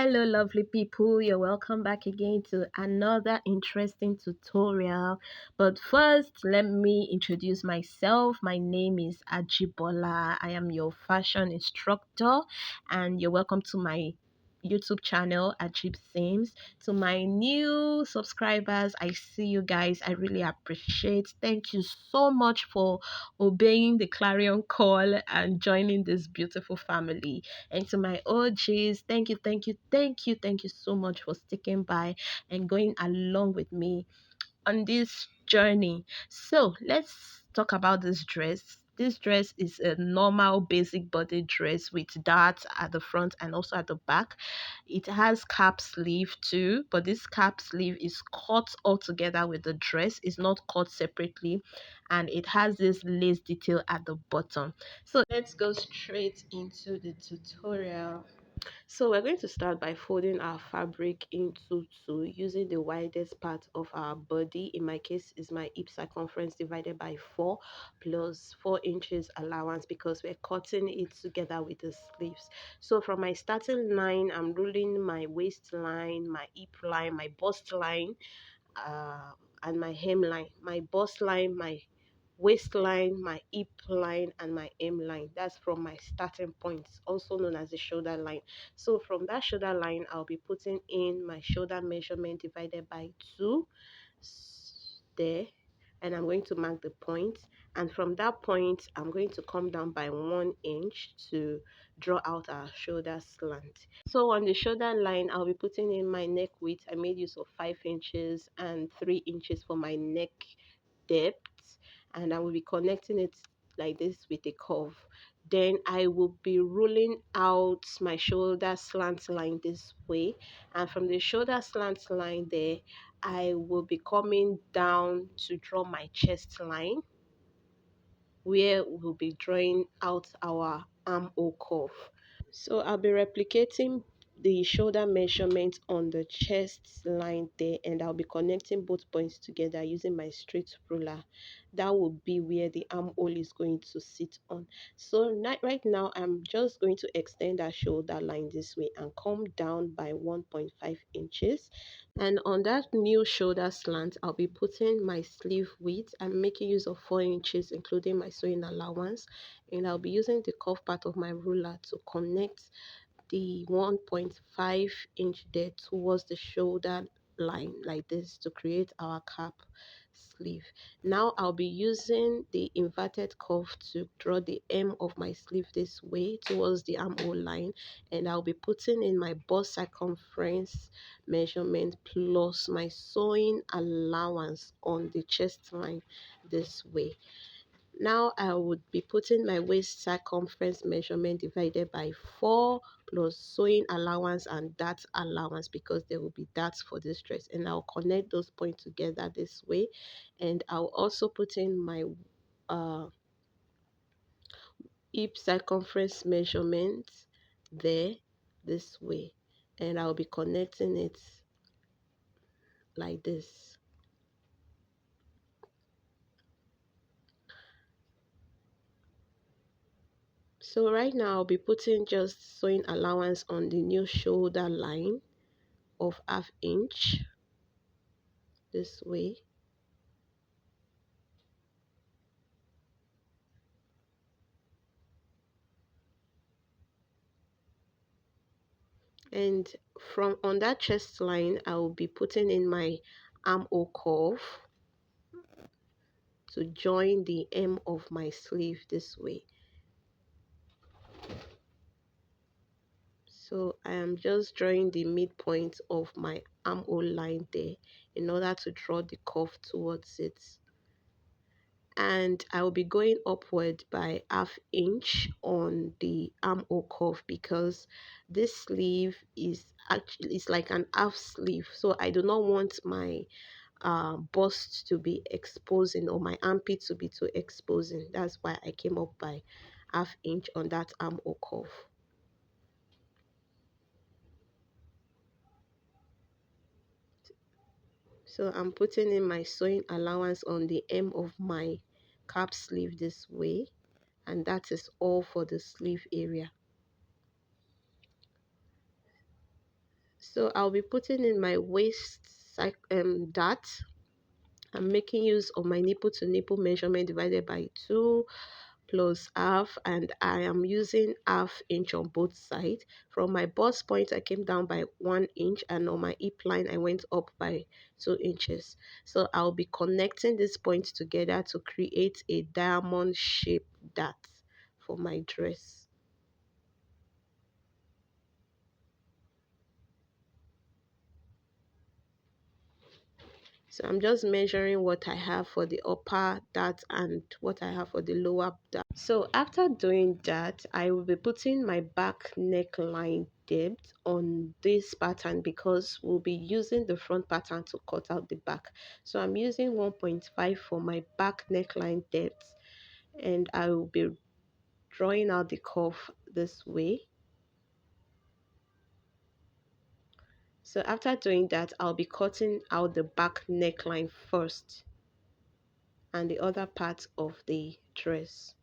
Hello, lovely people. You're welcome back again to another interesting tutorial. But first, let me introduce myself. My name is Ajibola. I am your fashion instructor, and you're welcome to my YouTube channel, Ajib Sims. To my new subscribers, I see you guys. I really appreciate. Thank you so much for obeying the clarion call and joining this beautiful family. And to my OGs, thank you so much for sticking by and going along with me on this journey. So let's talk about this dress. This dress is a normal basic body dress with darts at the front and also at the back. It has cap sleeve too, but this cap sleeve is cut all together with the dress. It's not cut separately, and it has this lace detail at the bottom. So let's go straight into the tutorial. So we're going to start by folding our fabric into two using the widest part of our body. In my case, is my hip circumference divided by 4 plus 4 inches allowance because we're cutting it together with the sleeves. So from my starting line, I'm ruling my waistline, my hip line, my bust line, uh, and my hemline. My bust line, my waistline, my hip line, and my hemline. That's from my starting point, also known as the shoulder line. So from that shoulder line, I'll be putting in my shoulder measurement divided by 2 there, and I'm going to mark the point. And from that point, I'm going to come down by 1 inch to draw out our shoulder slant. So on the shoulder line, I'll be putting in my neck width. I made use of 5 inches and 3 inches for my neck depth, and I will be connecting it like this with a curve. Then I will be rolling out my shoulder slant line this way, and from the shoulder slant line there, I will be coming down to draw my chest line, where we'll be drawing out our armhole curve. So I'll be replicating the shoulder measurement on the chest line there, and I'll be connecting both points together using my straight ruler. That will be where the armhole is going to sit on. So right now I'm just going to extend our shoulder line this way and come down by 1.5 inches. And on that new shoulder slant, I'll be putting my sleeve width. I'm making use of 4 inches including my sewing allowance, and I'll be using the curve part of my ruler to connect the 1.5 inch there towards the shoulder line like this to create our cap sleeve. Now I'll be using the inverted curve to draw the hem of my sleeve this way towards the armhole line, and I'll be putting in my bust circumference measurement plus my sewing allowance on the chest line this way. Now I would be putting my waist circumference measurement divided by 4 plus sewing allowance and dart allowance because there will be darts for this dress, and I'll connect those points together this way. And I'll also put in my uh, hip circumference measurement there this way, and I'll be connecting it like this. So right now I'll be putting just sewing allowance on the new shoulder line of ½ inch this way. And from on that chest line, I will be putting in my armhole curve to join the hem of my sleeve this way. So I am just drawing the midpoint of my armhole line there in order to draw the curve towards it. And I will be going upward by ½ inch on the armhole curve because this sleeve is actually, it's like an half sleeve, so I do not want my bust to be exposing or my armpit to be too exposing. That's why I came up by ½ inch on that armhole curve. So I'm putting in my sewing allowance on the hem of my cap sleeve this way, and that is all for the sleeve area. So I'll be putting in my waist dart. I'm making use of my nipple to nipple measurement divided by 2 plus half, and I am using half inch on both sides. From my bust point I came down by 1 inch, and on my hip line I went up by 2 inches. So I'll be connecting these points together to create a diamond shaped dart for my dress. So I'm just measuring what I have for the upper dart and what I have for the lower dart. So after doing that, I will be putting my back neckline depth on this pattern because we'll be using the front pattern to cut out the back. So I'm using 1.5 for my back neckline depth, and I will be drawing out the curve this way. So after doing that, I'll be cutting out the back neckline first and the other part of the dress.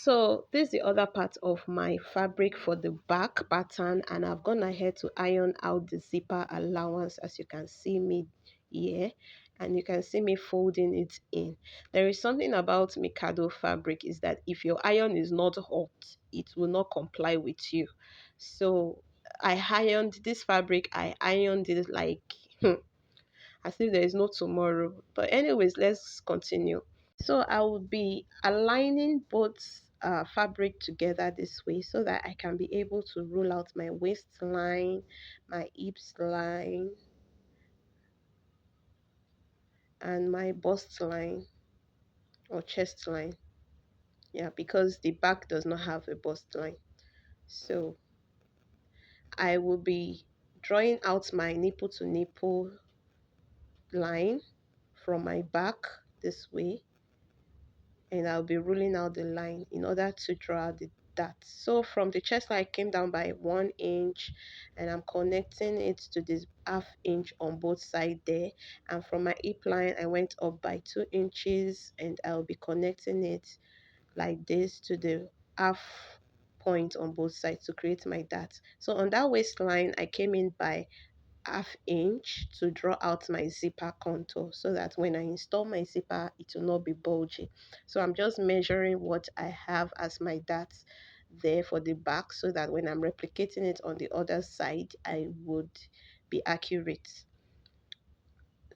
So this is the other part of my fabric for the back pattern, and I've gone ahead to iron out the zipper allowance, as you can see me here, and you can see me folding it in. There is something about Mikado fabric is that if your iron is not hot, it will not comply with you. So I ironed this fabric, I ironed it like as if there is no tomorrow. But anyways, let's continue. So I will be aligning both fabric together this way so that I can be able to roll out my waistline, my hips line, and my bust line or chest line. Yeah, because the back does not have a bust line. So I will be drawing out my nipple to nipple line from my back this way, and I'll be rolling out the line in order to draw the dart. So from the chest line I came down by 1 inch, and I'm connecting it to this half inch on both sides there, and from my hip line I went up by 2 inches, and I'll be connecting it like this to the half point on both sides to create my dart. So on that waistline I came in by half inch to draw out my zipper contour so that when I install my zipper it will not be bulgy. So I'm just measuring what I have as my dart there for the back so that when I'm replicating it on the other side I would be accurate.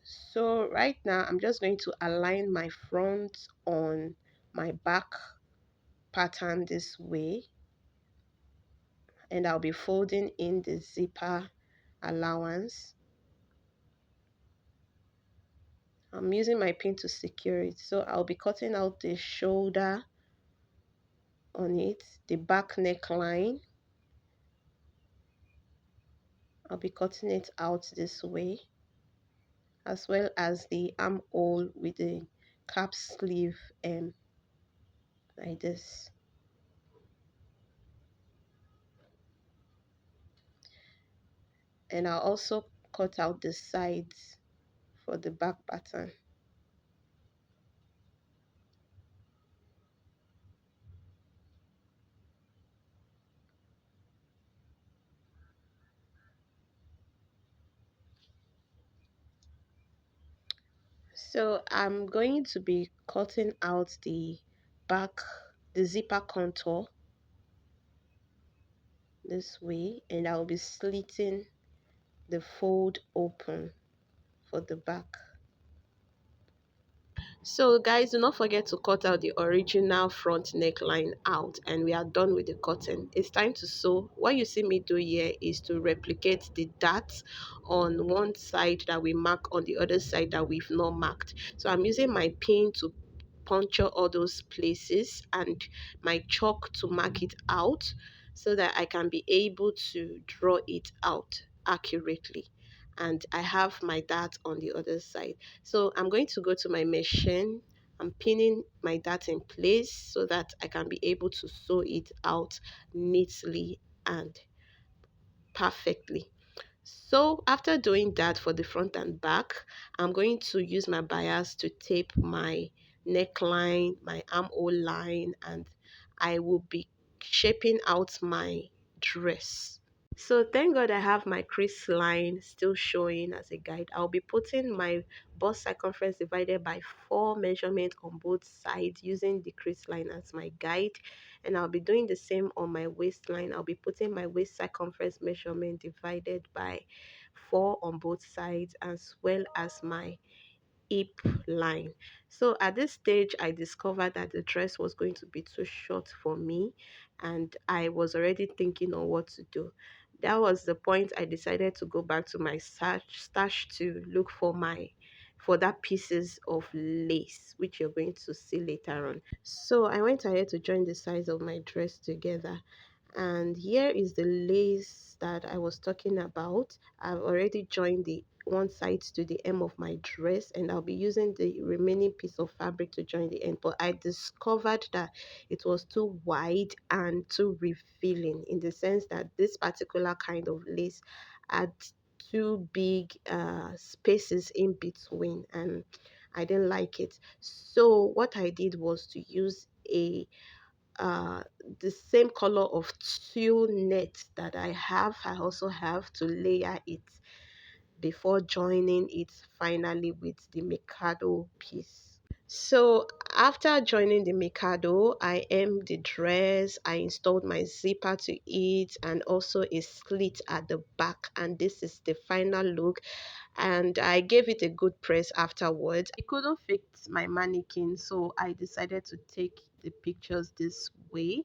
So right now I'm just going to align my front on my back pattern this way, and I'll be folding in the zipper allowance. I'm using my pin to secure it. So I'll be cutting out the shoulder on it, the back neckline. I'll be cutting it out this way, as well as the armhole with the cap sleeve like this. And I'll also cut out the sides for the back pattern. So I'm going to be cutting out the back, the zipper contour this way, and I'll be slitting the fold open for the back. So guys, do not forget to cut out the original front neckline out, and we are done with the cutting. It's time to sew. What you see me do here is to replicate the darts on one side that we mark on the other side that we've not marked. So I'm using my pin to puncture all those places and my chalk to mark it out so that I can be able to draw it out accurately. And I have my dart on the other side. So I'm going to go to my machine. I'm pinning my dart in place so that I can be able to sew it out neatly and perfectly. So after doing that for the front and back, I'm going to use my bias to tape my neckline, my armhole line, and I will be shaping out my dress. So thank God I have my crease line still showing as a guide. I'll be putting my bust circumference divided by 4 measurement on both sides using the crease line as my guide. And I'll be doing the same on my waistline. I'll be putting my waist circumference measurement divided by 4 on both sides, as well as my hip line. So at this stage I discovered that the dress was going to be too short for me, and I was already thinking on what to do. That was the point I decided to go back to my stash to look for that pieces of lace, which you're going to see later on. So I went ahead to join the sides of my dress together, and here is the lace that I was talking about. I've already joined the one side to the hem of my dress, and I'll be using the remaining piece of fabric to join the end. But I discovered that it was too wide and too revealing, in the sense that this particular kind of lace had too big spaces in between, and I didn't like it. So what I did was to use a uh the same color of tulle net that I also have to layer it before joining it finally with the Mikado piece. So after joining the Mikado, I hemmed the dress, I installed my zipper to it, and also a slit at the back, and this is the final look. And I gave it a good press afterwards. I couldn't fix my mannequin, so I decided to take the pictures this way,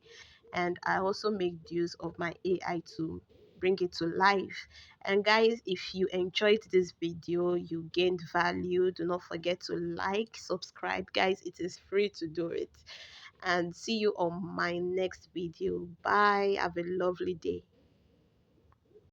and I also made use of my AI to bring it to life. And guys, if you enjoyed this video, you gained value, do not forget to like, subscribe. Guys, it is free to do it. And see you on my next video. Bye. Have a lovely day.